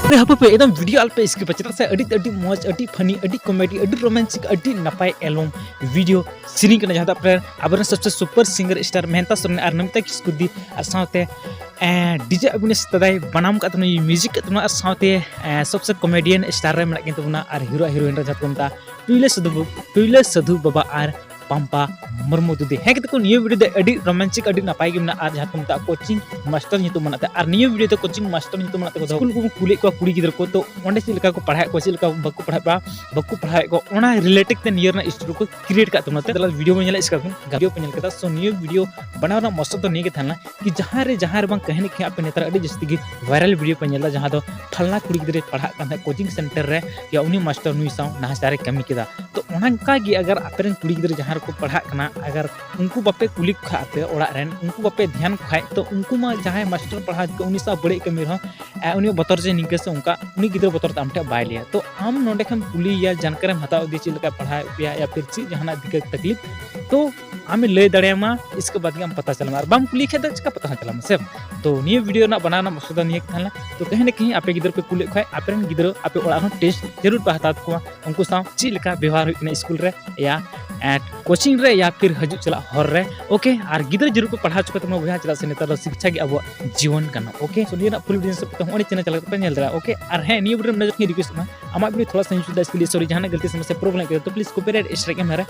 पे एकदम वीडियो अल्पे इसके बच्चे से अड़ी मौज अड़ी फनी अड़ी कॉमेडी अड़ी रोमांटिक अड़ी नपाय एल्बम वीडियो सीरीज करना चाहता पर अब सबसे सुपर सिंगर स्टार मेहनता सोरेन और नमिता किस्कू दी और साथे डीजे अभिनेश तदाय बनाम का म्यूजिक का साथे सबसे कॉमेडियन स्टार रे मेना किंतुना और हीरो हीरोइन रे जत को मता टुइले साधु बाबा और पंपा मुर्मू दुदी है कि नियो वीडियो दे अडी रोमांटिक अडी नपाय गे मेना और जहां को मता कोचिंग मास्टर नितु मनाते और नियो वीडियो तो कोचिंग मास्टर नितु मनाते स्कूल को कुली को कुड़ी गिदर को तो ओंडे चिलका को पढ़ाए को चिलका बक्को पढ़ाए को ओना रिलेटेड ते नियर ना स्टोरी को क्रिएट का तुमते तला वीडियो में नेला इसका वीडियो पे नेल कदा सो नियो वीडियो बनावना मस्त तो नहीं के थाना कि जहां रे बंग कहानी के आप नेतर अडी जस्ती गे वायरल वीडियो पे नेला जहां दो फलना कुड़ी गिदर पढ़ा का कोचिंग सेंटर रे या उनी मास्टर नुई साव नाहसारे कमी केदा तो ओना का गे अगर आपन कुड़ी गिदर जहां को पढ़ा करना अगर उनको बापे कुली खाते ओड़ा रेन उनको बापे ध्यान खाए तो उनको मा जहां मास्टर पढ़ा के उनी सा बड़े कमी रहो उनी बतर से निके से उनका उनी गिदर बतर तामटे बाय लिया तो आम नोडे खम कुली या जानकारी हताव दी चिल का पढ़ा या फिर ची जहां दिक्कत तकलीफ तो हमें ले दड़ेमा इसके बाद हम पता चला बाम कुली खे का पता चला से तो निये वीडियो ना बनाना मकसद निये थाना तो कहीं ना कहीं आपे गिदर पे कुले खाए आपन गिदर आपे ओड़ा टेस्ट जरूर पे हता को उनको सा ची लेका व्यवहार होना स्कूल रे या कोचिंग रे या फिर हजू चला हर रे ओके और गिदर जरूर पे पढ़ा चुका तुम बहा चला से नेतार शिक्षा के अब जीवन करना ओके सो निये फुल वीडियो सब तो चैनल चला पे नेल दरा ओके और है निये वीडियो में नजर की रिक्वेस्ट में आमा भी थोड़ा सा यूज इसके लिए सॉरी जहां गलती से प्रॉब्लम करे तो प्लीज कॉपीराइट स्ट्राइक मेरा